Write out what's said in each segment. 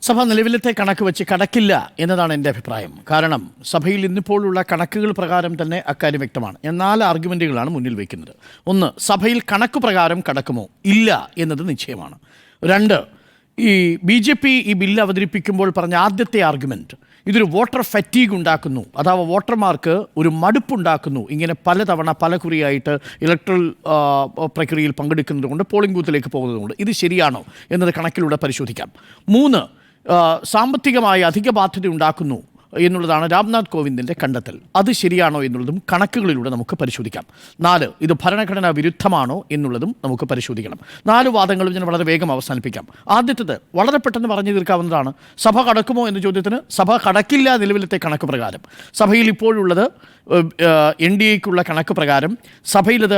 സഭ നിലവിലത്തെ കണക്ക് വെച്ച് കടക്കില്ല എന്നതാണ് എൻ്റെ അഭിപ്രായം. കാരണം സഭയിൽ ഇന്നിപ്പോഴുള്ള കണക്കുകൾ പ്രകാരം തന്നെ അക്കാര്യം വ്യക്തമാണ്. ഞാൻ 4 ആർഗ്യുമെൻറ്റുകളാണ് മുന്നിൽ വയ്ക്കുന്നത്. 1, സഭയിൽ കണക്ക് പ്രകാരം കടക്കുമോ? ഇല്ല എന്നത് നിശ്ചയമാണ്. 2, ഈ BJP ഈ ബില്ല് അവതരിപ്പിക്കുമ്പോൾ പറഞ്ഞ ആദ്യത്തെ ആർഗ്യുമെൻറ്റ് ഇതൊരു വോട്ടർ ഫറ്റീഗ് ഉണ്ടാക്കുന്നു, അഥവാ വോട്ടർമാർക്ക് ഒരു മടുപ്പുണ്ടാക്കുന്നു. ഇങ്ങനെ പലതവണ പല കുറിയായിട്ട് ഇലക്ട്രൽ പ്രക്രിയയിൽ പങ്കെടുക്കുന്നത് കൊണ്ട്, പോളിംഗ് ബൂത്തിലേക്ക് പോകുന്നതുകൊണ്ട് ഇത് ശരിയാണോ എന്നത് കണക്കിലൂടെ പരിശോധിക്കാം. 3, സാമ്പത്തികമായി അധിക ബാധ്യത ഉണ്ടാക്കുന്നു എന്നുള്ളതാണ് രാംനാഥ് കോവിന്ദിൻ്റെ കണ്ടെത്തൽ. അത് ശരിയാണോ എന്നുള്ളതും കണക്കുകളിലൂടെ നമുക്ക് പരിശോധിക്കാം. 4, ഇത് ഭരണഘടനാ വിരുദ്ധമാണോ എന്നുള്ളതും നമുക്ക് പരിശോധിക്കണം. 4 വാദങ്ങളും ഞാൻ വളരെ വേഗം അവസാനിപ്പിക്കാം. ആദ്യത്തേത് വളരെ പെട്ടെന്ന് പറഞ്ഞു തീർക്കാവുന്നതാണ്. സഭ കടക്കുമോ എന്ന ചോദ്യത്തിന് സഭ കടക്കില്ല നിലവിലത്തെ കണക്ക് പ്രകാരം. സഭയിൽ ഇപ്പോഴുള്ളത് NDAക്കുള്ള കണക്ക് പ്രകാരം സഭയിലത്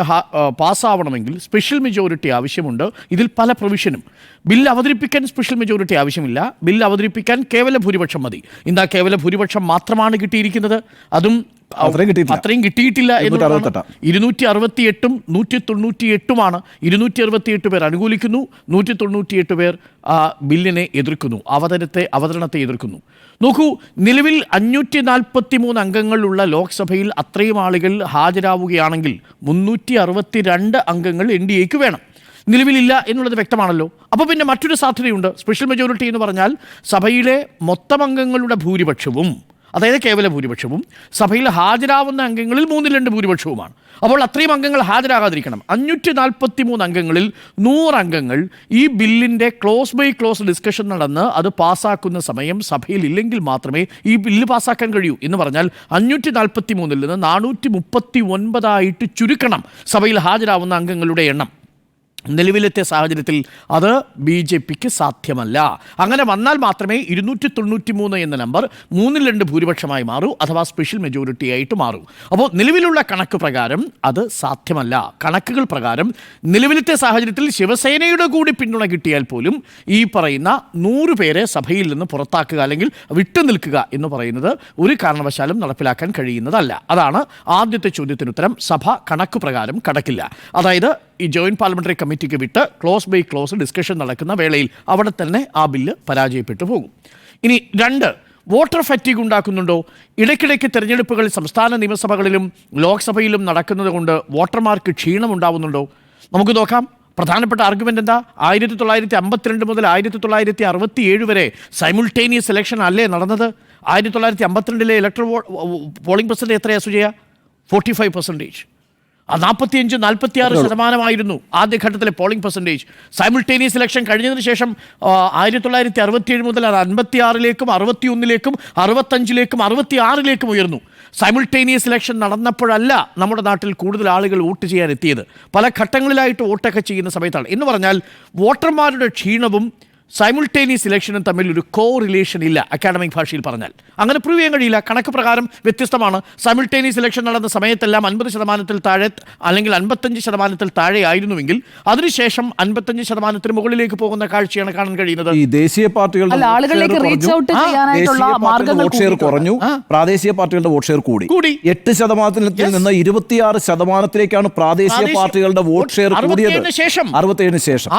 പാസ്സാവണമെങ്കിൽ സ്പെഷ്യൽ മെജോറിറ്റി ആവശ്യമുണ്ട്. ഇതിൽ പല പ്രൊവിഷനും ബില്ല് അവതരിപ്പിക്കാൻ സ്പെഷ്യൽ മെജോറിറ്റി ആവശ്യമില്ല. ബില്ല് അവതരിപ്പിക്കാൻ കേവല ഭൂരിപക്ഷം മതി. ഇന്ന് കേവല ഭൂരിപക്ഷം മാത്രമാണ് കിട്ടിയിരിക്കുന്നത്. അതും അത്രയും കിട്ടിയിട്ടില്ല. 268ഉം 198ഉമാണ്. 268 പേർ അനുകൂലിക്കുന്നു, 198 പേർ ബില്ലിനെ എതിർക്കുന്നു, അവതരണത്തെ എതിർക്കുന്നു. നോക്കൂ, നിലവിൽ 543 അംഗങ്ങളുള്ള ലോക്സഭയിൽ അത്രയും ആളുകൾ ഹാജരാവുകയാണെങ്കിൽ 362 അംഗങ്ങൾ NDAക്ക് വേണം. നിലവിലില്ല എന്നുള്ളത് വ്യക്തമാണല്ലോ. അപ്പോൾ പിന്നെ മറ്റൊരു സാധ്യതയുണ്ട്. സ്പെഷ്യൽ മെജോറിറ്റി എന്ന് പറഞ്ഞാൽ സഭയിലെ മൊത്തം അംഗങ്ങളുടെ ഭൂരിപക്ഷവും, അതായത് കേവല ഭൂരിപക്ഷവും, സഭയിൽ ഹാജരാവുന്ന അംഗങ്ങളിൽ 1/2 ഭൂരിപക്ഷവുമാണ്. അപ്പോൾ അത്രയും അംഗങ്ങൾ ഹാജരാകാതിരിക്കണം. 543 അംഗങ്ങളിൽ 100 അംഗങ്ങൾ ഈ ബില്ലിൻ്റെ ക്ലോസ് ബൈ ക്ലോസ് ഡിസ്കഷൻ നടന്ന് അത് പാസ്സാക്കുന്ന സമയം സഭയിൽ ഇല്ലെങ്കിൽ മാത്രമേ ഈ ബില്ല് പാസ്സാക്കാൻ കഴിയൂ. എന്ന് പറഞ്ഞാൽ 543-ൽ നിന്ന് 439 ചുരുക്കണം സഭയിൽ ഹാജരാവുന്ന അംഗങ്ങളുടെ എണ്ണം. നിലവിലത്തെ സാഹചര്യത്തിൽ അത് BJPക്ക് സാധ്യമല്ല. അങ്ങനെ വന്നാൽ മാത്രമേ 293 എന്ന നമ്പർ 3/2 ഭൂരിപക്ഷമായി മാറൂ, അഥവാ സ്പെഷ്യൽ മെജോറിറ്റി ആയിട്ട് മാറൂ. അപ്പോൾ നിലവിലുള്ള കണക്ക് പ്രകാരം അത് സാധ്യമല്ല. കണക്കുകൾ പ്രകാരം നിലവിലത്തെ സാഹചര്യത്തിൽ ശിവസേനയുടെ കൂടി പിന്തുണ കിട്ടിയാൽ പോലും ഈ പറയുന്ന 100 പേരെ സഭയിൽ നിന്ന് പുറത്താക്കുക അല്ലെങ്കിൽ വിട്ടുനിൽക്കുക എന്ന് പറയുന്നത് ഒരു കാരണവശാലും നടപ്പിലാക്കാൻ കഴിയുന്നതല്ല. അതാണ് ആദ്യത്തെ ചോദ്യത്തിനുത്തരം. സഭ കണക്ക് പ്രകാരം കടക്കില്ല. അതായത് ഈ ജോയിൻറ്റ് പാർലമെൻ്ററി കമ്മിറ്റിക്ക് വിട്ട് ക്ലോസ് ബൈ ക്ലോസ് ഡിസ്കഷൻ നടക്കുന്ന വേളയിൽ അവിടെ തന്നെ ആ ബില്ല് പരാജയപ്പെട്ടു പോകും. ഇനി 2, വോട്ടർ ഫറ്റീഗ് ഉണ്ടാക്കുന്നുണ്ടോ? ഇടയ്ക്കിടയ്ക്ക് തെരഞ്ഞെടുപ്പുകൾ സംസ്ഥാന നിയമസഭകളിലും ലോക്സഭയിലും നടക്കുന്നത് കൊണ്ട് വോട്ടർമാർക്ക് ക്ഷീണമുണ്ടാവുന്നുണ്ടോ? നമുക്ക് നോക്കാം. പ്രധാനപ്പെട്ട ആർഗ്യുമെൻ്റ് എന്താ? 1952 മുതൽ 1967 വരെ സൈമുൾട്ടേനിയസ് ഇലക്ഷൻ അല്ലേ നടന്നത്? 1952 ഇലക്ട്രൽ പോളിംഗ് പെർസെൻറ്റേജ് എത്രയാണ് സുജയ? 45%. 45-46% ആദ്യഘട്ടത്തിലെ പോളിംഗ് പെർസെൻറ്റേജ്. സൈമുൾട്ടേനിയസ് ഇലക്ഷൻ കഴിഞ്ഞതിന് ശേഷം 1967 മുതൽ അത് 56-ലേക്കും 61-ലേക്കും 65-ലേക്കും 66-ലേക്കും ഉയർന്നു. സൈമുൾട്ടേനിയസ് ഇലക്ഷൻ നടന്നപ്പോഴല്ല നമ്മുടെ നാട്ടിൽ കൂടുതൽ ആളുകൾ വോട്ട് ചെയ്യാൻ എത്തിയത്. പല ഘട്ടങ്ങളിലായിട്ട് വോട്ടൊക്കെ ചെയ്യുന്ന സമയത്താണ്. എന്ന് പറഞ്ഞാൽ വോട്ടർമാരുടെ ക്ഷീണവും സൈമുൾട്ടേനിയസ് ഇലക്ഷനും തമ്മിൽ ഒരു റിലേഷൻ ഇല്ല. അക്കാഡമിക് ഭാഷയിൽ പറഞ്ഞാൽ അങ്ങനെ പ്രൂവ് ചെയ്യാൻ കഴിയില്ല. കണക്ക് പ്രകാരം വ്യത്യസ്തമാണ്. സൈമുൾട്ടേനിയസ് ഇലക്ഷൻ നടന്ന സമയത്തെല്ലാം 50% താഴെ അല്ലെങ്കിൽ 55% താഴെ ആയിരുന്നുവെങ്കിൽ അതിനുശേഷം 55% മുകളിലേക്ക് പോകുന്ന കാഴ്ചയാണ് കാണാൻ കഴിയുന്നത്. ഈ ദേശീയ പാർട്ടികളുടെ വോട്ട് ഷെയർ കുറഞ്ഞു, പ്രാദേശിക പാർട്ടികളുടെ വോട്ട് ഷെയർ കൂടി. 8% നിന്ന് 26%ലേക്കാണ് പ്രാദേശിക പാർട്ടികളുടെ വോട്ട് ഷെയർ കൂടിയത്. 67 ശേഷം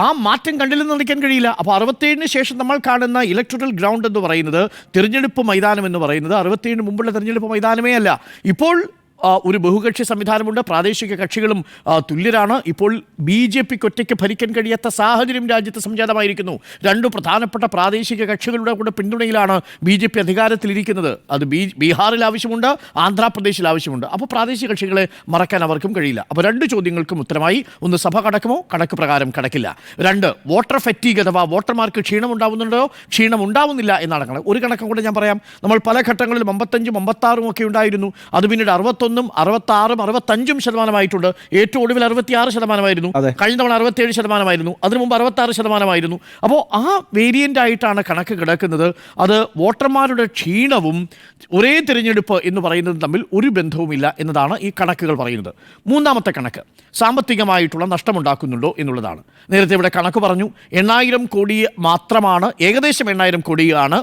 ആ മാറ്റം കണ്ടില്ലെന്ന് നടിക്കാൻ കഴിയില്ല. അപ്പോൾ 67 ശേഷം നമ്മൾ കാണുന്ന ഇലക്ട്രൽ ഗ്രൗണ്ട് എന്ന് പറയുന്നത്, തിരഞ്ഞെടുപ്പ് മൈതാനം എന്ന് പറയുന്നത് 67 മുമ്പുള്ള തിരഞ്ഞെടുപ്പ് മൈതാനമേ അല്ല. ഇപ്പോൾ ഒരു ബഹുകക്ഷി സംവിധാനമുണ്ട്. പ്രാദേശിക കക്ഷികളും തുല്യരാണ്. ഇപ്പോൾ BJPക്ക് ഒറ്റയ്ക്ക് ഭരിക്കാൻ കഴിയാത്ത സാഹചര്യം രാജ്യത്ത് സംജാതമായിരിക്കുന്നു. 2 പ്രധാനപ്പെട്ട പ്രാദേശിക കക്ഷികളുടെ കൂടെ പിന്തുണയിലാണ് BJP അധികാരത്തിലിരിക്കുന്നത്. അത് ബീഹാറിൽ ആവശ്യമുണ്ട്, ആന്ധ്രാപ്രദേശിൽ ആവശ്യമുണ്ട്. അപ്പോൾ പ്രാദേശിക കക്ഷികളെ മറക്കാൻ അവർക്കും കഴിയില്ല. അപ്പോൾ 2 ചോദ്യങ്ങൾക്കും ഉത്തരമായി. 1, സഭ കടക്കുമോ? കണക്ക് പ്രകാരം കടക്കില്ല. 2, വോട്ടർ ഫറ്റീഗ് അഥവാ വോട്ടർമാർക്ക് ക്ഷീണമുണ്ടാവുന്നുണ്ടോ? ക്ഷീണമുണ്ടാവുന്നില്ല എന്നാണ് കണക്ക്. ഒരു കണക്കും കൂടെ ഞാൻ പറയാം. നമ്മൾ പല ഘട്ടങ്ങളിലും 55-ഉം 56-ഉം ഒക്കെ ഉണ്ടായിരുന്നു. അത് പിന്നീട് 61-ഉം 66-ഉം 65%-ആയിട്ടുണ്ട്. ഏറ്റവും ഒടുവിൽ 66%. കഴിഞ്ഞ തവണ 67%. അതിനു മുമ്പ് 66%. അപ്പോൾ ആ വേരിയൻ്റ് ആയിട്ടാണ് കണക്ക് കിടക്കുന്നത്. അത് വോട്ടർമാരുടെ ക്ഷീണവും ഒരേ തിരഞ്ഞെടുപ്പ് എന്ന് പറയുന്നതും തമ്മിൽ ഒരു ബന്ധവുമില്ല എന്നതാണ് ഈ കണക്കുകൾ പറയുന്നത്. 3-ാമത്തെ കണക്ക് സാമ്പത്തികമായിട്ടുള്ള നഷ്ടമുണ്ടാക്കുന്നുണ്ടോ എന്നുള്ളതാണ്. നേരത്തെ ഇവിടെ കണക്ക് പറഞ്ഞു. 8,000 കോടി മാത്രമാണ്, ഏകദേശം 8,000 കോടിയാണ്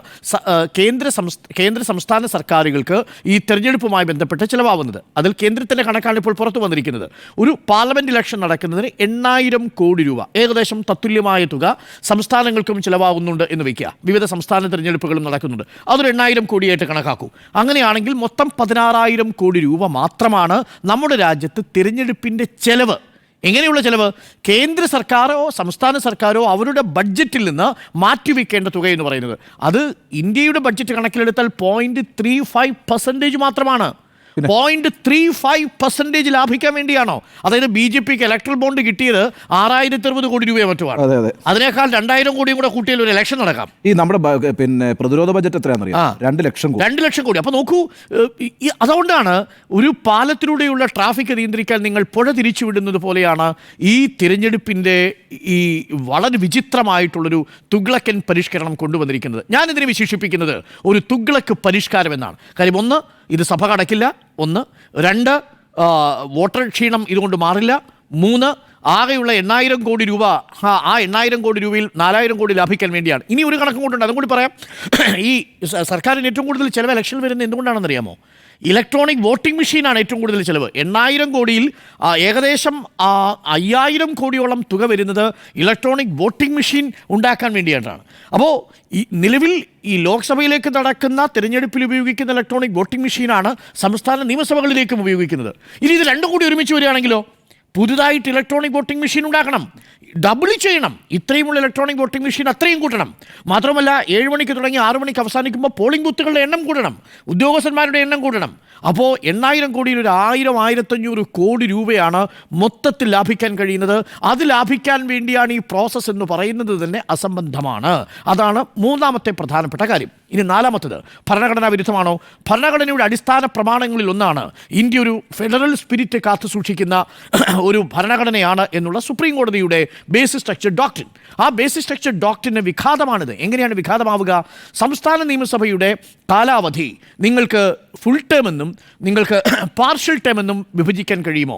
കേന്ദ്ര സംസ്ഥാന സർക്കാരുകൾക്ക് ഈ തെരഞ്ഞെടുപ്പുമായി ബന്ധപ്പെട്ട് ചിലവാകുന്നത്. വ്യക്തമാക്കുന്നത്. അതിൽ കേന്ദ്രത്തിൻ്റെ കണക്കാണ് ഇപ്പോൾ പുറത്തു വന്നിരിക്കുന്നത്. ഒരു പാർലമെൻറ്റ് ഇലക്ഷൻ നടക്കുന്നതിന് 8,000 കോടി രൂപ, ഏകദേശം തത്തുല്യമായ തുക സംസ്ഥാനങ്ങൾക്കും ചിലവാകുന്നുണ്ട് എന്ന് വയ്ക്കുക. വിവിധ സംസ്ഥാന തിരഞ്ഞെടുപ്പുകളും നടക്കുന്നുണ്ട്. അതൊരു 8,000 കോടിയായിട്ട് കണക്കാക്കൂ. അങ്ങനെയാണെങ്കിൽ മൊത്തം 16,000 കോടി രൂപ മാത്രമാണ് നമ്മുടെ രാജ്യത്ത് തിരഞ്ഞെടുപ്പിൻ്റെ ചെലവ്. എങ്ങനെയുള്ള ചെലവ്? കേന്ദ്ര സർക്കാരോ സംസ്ഥാന സർക്കാരോ അവരുടെ ബഡ്ജറ്റിൽ നിന്ന് മാറ്റിവെക്കേണ്ട തുക എന്ന് പറയുന്നത്. അത് ഇന്ത്യയുടെ ബഡ്ജറ്റ് കണക്കിലെടുത്താൽ 0.35% മാത്രമാണ്. 0.35% ലാഭിക്കാൻ വേണ്ടിയാണോ? അതായത് BJPക്ക് ഇലക്ട്രൽ ബോണ്ട് കിട്ടിയത് 6,060 കോടി രൂപയോ മറ്റുമാണ്. അതിനേക്കാൾ 2,000 കോടിയും കൂടെ കൂട്ടിയാൽ ഒരു ഇലക്ഷൻ നടക്കാം. ഈ നമ്മുടെ പിന്നെ പ്രതിരോധ ബജറ്റ് എത്രയാണെന്നറിയാം? 2 ലക്ഷം കോടി. 2 ലക്ഷം കോടി. അപ്പോൾ നോക്കൂ, അതുകൊണ്ടാണ് ഒരു പാലത്തിലൂടെയുള്ള ട്രാഫിക് നിയന്ത്രിക്കാൻ നിങ്ങൾ പുഴ തിരിച്ചുവിടുന്നത് പോലെയാണ് ഈ തിരഞ്ഞെടുപ്പിൻ്റെ ഈ വളരെ വിചിത്രമായിട്ടുള്ളൊരു തുഗ്ലക്കൻ പരിഷ്കരണം കൊണ്ടുവന്നിരിക്കുന്നത്. ഞാനിതിനെ വിശേഷിപ്പിക്കുന്നത് ഒരു തുഗ്ലക്ക് പരിഷ്കാരം എന്നാണ്. കാര്യം ഒന്ന്, ഇത് സഭ കടക്കില്ല. 1. 2, വോട്ടർ ക്ഷീണം ഇതുകൊണ്ട് മാറില്ല. 3, ആകെയുള്ള 8,000 കോടി രൂപ, ആ 8,000 കോടി രൂപയിൽ 4,000 കോടി ലാഭിക്കാൻ വേണ്ടിയാണ്. ഇനി ഒരു കണക്കും കൊണ്ടുണ്ട്, അതും കൂടി പറയാം. ഈ സർക്കാരിന് ഏറ്റവും കൂടുതൽ ചിലവ് ഇലക്ഷനിൽ വരുന്നത് എന്തുകൊണ്ടാണെന്നറിയാമോ? ഇലക്ട്രോണിക് വോട്ടിംഗ് മെഷീനാണ് ഏറ്റവും കൂടുതൽ ചിലവ്. 8,000 കോടിയിൽ ഏകദേശം 5,000 കോടിയോളം തുക വരുന്നത് ഇലക്ട്രോണിക് വോട്ടിംഗ് മെഷീൻ ഉണ്ടാക്കാൻ വേണ്ടിയിട്ടാണ്. അപ്പോൾ ഈ നിലവിൽ ഈ ലോക്സഭയിലേക്ക് നടക്കുന്ന തിരഞ്ഞെടുപ്പിൽ ഉപയോഗിക്കുന്ന ഇലക്ട്രോണിക് വോട്ടിംഗ് മെഷീനാണ് സംസ്ഥാന നിയമസഭകളിലേക്കും ഉപയോഗിക്കുന്നത്. ഇനി ഇത് രണ്ടും കൂടി ഒരുമിച്ച് വരികയാണെങ്കിലോ? പുതുതായിട്ട് ഇലക്ട്രോണിക് വോട്ടിംഗ് മെഷീൻ ഉണ്ടാക്കണം, ഡബിൾ ചെയ്യണം. ഇത്രയുമുള്ള ഇലക്ട്രോണിക് വോട്ടിംഗ് മെഷീൻ അത്രയും കൂട്ടണം. മാത്രമല്ല 7 മണിക്ക് തുടങ്ങി 6 മണിക്ക് അവസാനിക്കുമ്പോൾ പോളിംഗ് ബൂത്തുകളുടെ എണ്ണം കൂടണം, ഉദ്യോഗസ്ഥന്മാരുടെ എണ്ണം കൂടണം. അപ്പോൾ 8,000 കോടിയിൽ ഒരു 1,500 കോടി രൂപയാണ് മൊത്തത്തിൽ ലാഭിക്കാൻ കഴിയുന്നത്. അത് ലാഭിക്കാൻ വേണ്ടിയാണ് ഈ പ്രോസസ്സ് എന്ന് പറയുന്നത് തന്നെ അസംബന്ധമാണ്. അതാണ് മൂന്നാമത്തെ പ്രധാനപ്പെട്ട കാര്യം. ഇനി നാലാമത്തത്, ഭരണഘടനാ വിരുദ്ധമാണോ? ഭരണഘടനയുടെ അടിസ്ഥാന പ്രമാണങ്ങളിൽ ഒന്നാണ് ഇന്ത്യ ഒരു ഫെഡറൽ സ്പിരിറ്റ് കാത്തു സൂക്ഷിക്കുന്ന ഒരു ഭരണഘടനയാണ് എന്നുള്ള സുപ്രീം കോടതിയുടെ ബേസിസ് സ്ട്രക്ചർ ഡോക്ട്രിൻ. ആ ബേസിസ് സ്ട്രക്ചർ ഡോക്ട്രിന് വിഘാതമാണിത്. എങ്ങനെയാണ് വിഘാതമാവുക? സംസ്ഥാന നിയമസഭയുടെ കാലാവധി നിങ്ങൾക്ക് ഫുൾ ടേം എന്നും നിങ്ങൾക്ക് പാർഷ്യൽ ടേം എന്നും വിഭജിക്കാൻ കഴിയുമോ?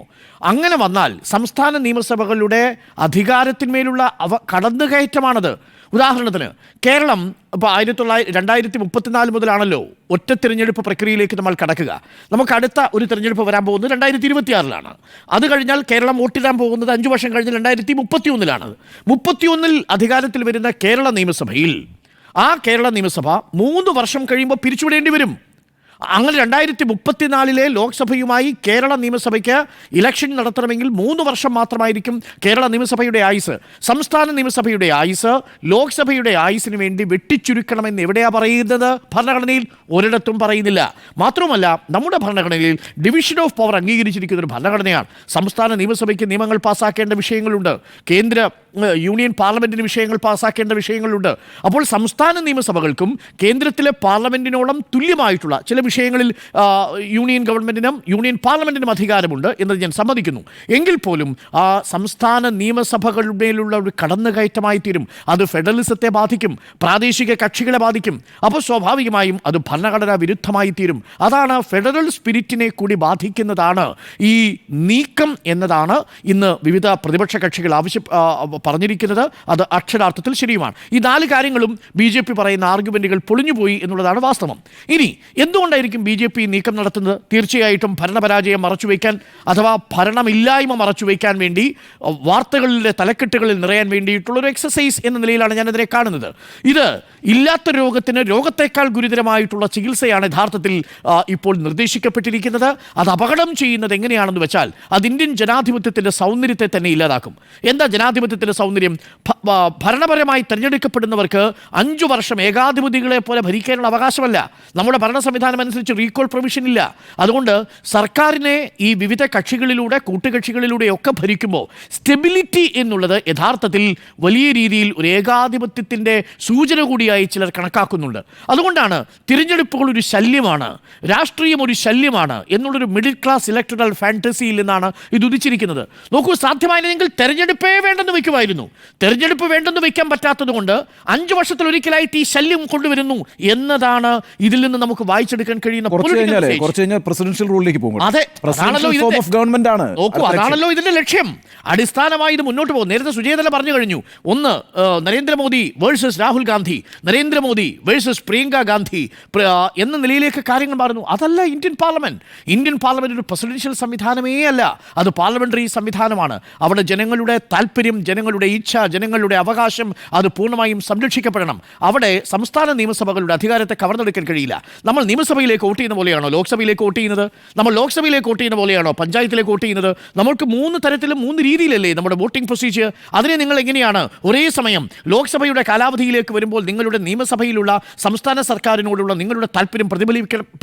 അങ്ങനെ വന്നാൽ സംസ്ഥാന നിയമസഭകളുടെ അധികാരത്തിന്മേലുള്ള കടന്നുകയറ്റമാണത്. ഉദാഹരണത്തിന് കേരളം ഇപ്പോൾ 2034 മുതലാണല്ലോ ഒറ്റ തിരഞ്ഞെടുപ്പ് പ്രക്രിയയിലേക്ക് നമ്മൾ കടക്കുക. നമുക്ക് അടുത്ത ഒരു തിരഞ്ഞെടുപ്പ് വരാൻ പോകുന്നത് 2026 അത് കഴിഞ്ഞാൽ കേരളം വോട്ടിടാൻ പോകുന്നത് 5 വർഷം കഴിഞ്ഞ് 2031 31 അധികാരത്തിൽ വരുന്ന കേരള നിയമസഭയിൽ ആ കേരള നിയമസഭ 3 വർഷം കഴിയുമ്പോൾ പിരിച്ചുവിടേണ്ടി വരും. അങ്ങനെ 2034 ലോക്സഭയുമായി കേരള നിയമസഭയ്ക്ക് ഇലക്ഷൻ നടത്തണമെങ്കിൽ 3 വർഷം മാത്രമായിരിക്കും കേരള നിയമസഭയുടെ ആയുസ്. സംസ്ഥാന നിയമസഭയുടെ ആയുസ് ലോക്സഭയുടെ ആയുസിന് വേണ്ടി വെട്ടിച്ചുരുക്കണമെന്ന് എവിടെയാണ് പറയുന്നത്? ഭരണഘടനയിൽ ഒരിടത്തും പറയുന്നില്ല. മാത്രമല്ല നമ്മുടെ ഭരണഘടനയിൽ ഡിവിഷൻ ഓഫ് പവർ അംഗീകരിച്ചിരിക്കുന്ന ഒരു ഭരണഘടനയാണ്. സംസ്ഥാന നിയമസഭയ്ക്ക് നിയമങ്ങൾ പാസ്സാക്കേണ്ട വിഷയങ്ങളുണ്ട്, കേന്ദ്ര യൂണിയൻ പാർലമെൻറ്റിന് വിഷയങ്ങൾ പാസ്സാക്കേണ്ട വിഷയങ്ങളുണ്ട്. അപ്പോൾ സംസ്ഥാന നിയമസഭകൾക്കും കേന്ദ്രത്തിലെ പാർലമെൻറ്റിനോളം തുല്യമായിട്ടുള്ള ചില വിഷയങ്ങളിൽ യൂണിയൻ ഗവൺമെൻറ്റിനും യൂണിയൻ പാർലമെൻറ്റിനും അധികാരമുണ്ട് എന്നത് ഞാൻ സമ്മതിക്കുന്നു. എങ്കിൽ പോലും ആ സംസ്ഥാന നിയമസഭകളുടെ മേലുള്ള ഒരു കടന്നുകയറ്റമായി തീരും. അത് ഫെഡറലിസത്തെ ബാധിക്കും, പ്രാദേശിക കക്ഷികളെ ബാധിക്കും. അപ്പോൾ സ്വാഭാവികമായും അത് ഭരണഘടനാ വിരുദ്ധമായി തീരും. അതാണ് ഫെഡറൽ സ്പിരിറ്റിനെ കൂടി ബാധിക്കുന്നതാണ് ഈ നീക്കം എന്നതാണ് ഇന്ന് വിവിധ പ്രതിപക്ഷ കക്ഷികൾ പറഞ്ഞിരിക്കുന്നത്. അത് അക്ഷരാർത്ഥത്തിൽ ശരിയുമാണ്. ഈ 4 കാര്യങ്ങളും BJP പറയുന്ന ആർഗ്യുമെൻറ്റുകൾ പൊളിഞ്ഞുപോയി എന്നുള്ളതാണ് വാസ്തവം. ഇനി എന്തുകൊണ്ടായിരിക്കും BJP നീക്കം നടത്തുന്നത്? തീർച്ചയായിട്ടും ഭരണപരാജയം മറച്ചുവെക്കാൻ അഥവാ ഭരണമില്ലായ്മ മറച്ചുവെക്കാൻ വേണ്ടി വാർത്തകളിലെ തലക്കെട്ടുകളിൽ നിറയാൻ വേണ്ടിയിട്ടുള്ളൊരു എക്സസൈസ് എന്ന നിലയിലാണ് ഞാനതിനെ കാണുന്നത്. ഇത് ഇല്ലാത്ത രോഗത്തിന് രോഗത്തേക്കാൾ ഗുരുതരമായിട്ടുള്ള ചികിത്സയാണ് യഥാർത്ഥത്തിൽ ഇപ്പോൾ നിർദ്ദേശിക്കപ്പെട്ടിരിക്കുന്നത്. അത് അപകടം ചെയ്യുന്നത് എങ്ങനെയാണെന്ന് വെച്ചാൽ അത് ഇന്ത്യൻ ജനാധിപത്യത്തിൻ്റെ സൗന്ദര്യത്തെ തന്നെ ഇല്ലാതാക്കും. എന്താ ജനാധിപത്യത്തിൻ്റെ സൗന്ദര്യം? ഭരണപരമായി തിരഞ്ഞെടുക്കപ്പെടുന്നവർക്ക് 5 വർഷം ഏകാധിപതികളെ പോലെ ഭരിക്കാനുള്ള അവകാശമല്ല. നമ്മുടെ ഭരണ സംവിധാനം അനുസരിച്ച് റീകോൾ പ്രൊവിഷൻ ഇല്ല. അതുകൊണ്ട് സർക്കാരിനെ ഈ വിവിധ കക്ഷികളിലൂടെ കൂട്ടുകക്ഷികളിലൂടെയൊക്കെ ഭരിക്കുമ്പോൾ സ്റ്റെബിലിറ്റി എന്നുള്ളത് യഥാർത്ഥത്തിൽ വലിയ രീതിയിൽ ഒരു ഏകാധിപത്യത്തിൻ്റെ സൂചന കൂടിയായി ചിലർ കണക്കാക്കുന്നുണ്ട്. അതുകൊണ്ടാണ് തിരഞ്ഞെടുപ്പുകൾ ഒരു ശല്യമാണ്, രാഷ്ട്രീയം ഒരു ശല്യമാണ് എന്നുള്ളൊരു മിഡിൽ ക്ലാസ് ഇലക്ടറൽ ഫാൻറ്റസിയിൽ നിന്നാണ് ഇത് ഉദിച്ചിരിക്കുന്നത്. നോക്കൂ, സാധ്യമായിരുന്നെങ്കിൽ തെരഞ്ഞെടുപ്പേ വേണ്ടെന്ന് വയ്ക്കുമായിരുന്നു. തെരഞ്ഞെടുപ്പ് തിരഞ്ഞെടുപ്പ് വേണ്ടെന്ന് വെക്കാൻ പറ്റാത്തത് കൊണ്ട് 5 വർഷത്തിലൊരിക്കലായിട്ട് ഈ ശല്യം കൊണ്ടുവരുന്നു എന്നതാണ് ഇതിൽ നിന്ന് നമുക്ക് വായിച്ചെടുക്കാൻ കഴിയുന്ന കുറച്ച് കഴിഞ്ഞാൽ പ്രസിഡൻഷ്യൽ റൂളിലേക്ക് പോകും. അതെ, ഗവൺമെന്റ് ആണ്. നോക്കൂ, അതാണല്ലോ ഇതിന്റെ ലക്ഷ്യം. അടിസ്ഥാനമായി ഇത് മുന്നോട്ട് പോകും. നേരത്തെ സുജയതല പറഞ്ഞു കഴിഞ്ഞു. ഒന്ന്, നരേന്ദ്രമോദി വേഴ്സസ് രാഹുൽ ഗാന്ധി, നരേന്ദ്രമോദി വേഴ്സസ് പ്രിയങ്ക ഗാന്ധി എന്ന നിലയിലേക്ക് കാര്യങ്ങൾ മാറുന്നു. അതല്ല ഇന്ത്യൻ പാർലമെന്റ്. ഇന്ത്യൻ പാർലമെന്റ് ഒരു പ്രസിഡൻഷ്യൽ സംവിധാനമേ അല്ല, അത് പാർലമെന്ററി സംവിധാനമാണ്. അവിടെ ജനങ്ങളുടെ താല്പര്യം, ജനങ്ങളുടെ ഇച്ഛ, ജനങ്ങളുടെ അവകാശം അത് പൂർണ്ണമായും സംരക്ഷിക്കപ്പെടണം. അവിടെ സംസ്ഥാന നിയമസഭകളുടെ അധികാരത്തെ കവർന്നെടുക്കാൻ കഴിയില്ല. നമ്മൾ നിയമസഭയിലേക്ക് വോട്ട് ചെയ്യുന്ന പോലെയാണോ ലോക്സഭയിലേക്ക് വോട്ട് ചെയ്യുന്നത്? നമ്മൾ ലോക്സഭയിലേക്ക് വോട്ട് ചെയ്യുന്ന പോലെയാണോ പഞ്ചായത്തിലേക്ക് വോട്ട് ചെയ്യുന്നത്? നമ്മൾക്ക് 3 തരത്തിലും 3 രീതിയിലല്ലേ നമ്മുടെ വോട്ടിംഗ് പ്രൊസീജിയർ? അതിനെ നിങ്ങൾ എങ്ങനെയാണ് ഒരേ സമയം ലോക്സഭയുടെ കാലാവധിയിലേക്ക് വരുമ്പോൾ നിങ്ങളുടെ നിയമസഭയിലുള്ള സംസ്ഥാന സർക്കാരിനോടുള്ള നിങ്ങളുടെ താല്പര്യം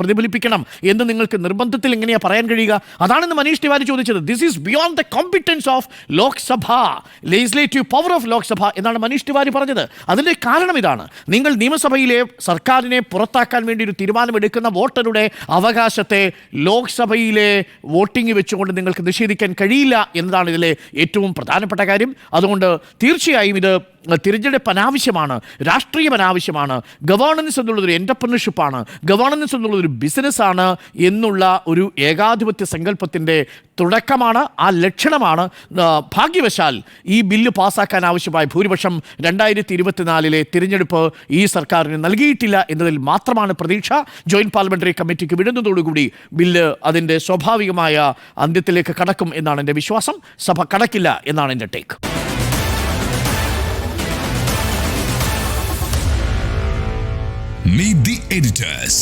പ്രതിഫലിപ്പിക്കണം എന്ന് നിങ്ങൾക്ക് നിർബന്ധത്തിൽ എങ്ങനെയാ പറയാൻ കഴിയുക? അതാണെന്ന് മനീഷ് തിവാരി ചോദിച്ചത്. This is beyond the competence of Lok Sabha, legislative power of Lok Sabha എന്നാണ് മനീഷ് തിവാരി പറഞ്ഞത്. അതിൻ്റെ കാരണം ഇതാണ്. നിങ്ങൾ നിയമസഭയിലെ സർക്കാരിനെ പുറത്താക്കാൻ വേണ്ടി ഒരു തീരുമാനമെടുക്കുന്ന വോട്ടറുടെ അവകാശത്തെ ലോക്സഭയിലെ വോട്ടിംഗ് വെച്ചുകൊണ്ട് നിങ്ങൾക്ക് നിഷേധിക്കാൻ കഴിയില്ല എന്നതാണ് ഇതിലെ ഏറ്റവും പ്രധാനപ്പെട്ട കാര്യം. അതുകൊണ്ട് തീർച്ചയായും ഇത് തിരഞ്ഞെടുപ്പ് അനാവശ്യമാണ്, രാഷ്ട്രീയം അനാവശ്യമാണ്, ഗവേണൻസ് എന്നുള്ളതൊരു എൻ്റർപ്രണർഷിപ്പാണ്, ഗവേണൻസ് എന്നുള്ളതൊരു ബിസിനസ്സാണ് എന്നുള്ള ഒരു ഏകാധിപത്യ സങ്കല്പത്തിൻ്റെ തുടക്കമാണ്, ആ ലക്ഷണമാണ്. ഭാഗ്യവശാൽ ഈ ബില്ല് പാസ്സാക്കാൻ ആവശ്യമായ ഭൂരിപക്ഷം 2024 തിരഞ്ഞെടുപ്പ് ഈ സർക്കാരിന് നൽകിയിട്ടില്ല എന്നതിൽ മാത്രമാണ് പ്രതീക്ഷ. ജോയിന്റ് പാർലമെന്ററി കമ്മിറ്റിക്ക് വിടുന്നതോടുകൂടി ബില്ല് അതിൻ്റെ സ്വാഭാവികമായ അന്ത്യത്തിലേക്ക് കടക്കും എന്നാണ് എൻ്റെ വിശ്വാസം. സഭ കടക്കില്ല എന്നാണ് എൻ്റെ ടേക്ക്. Meet the editors.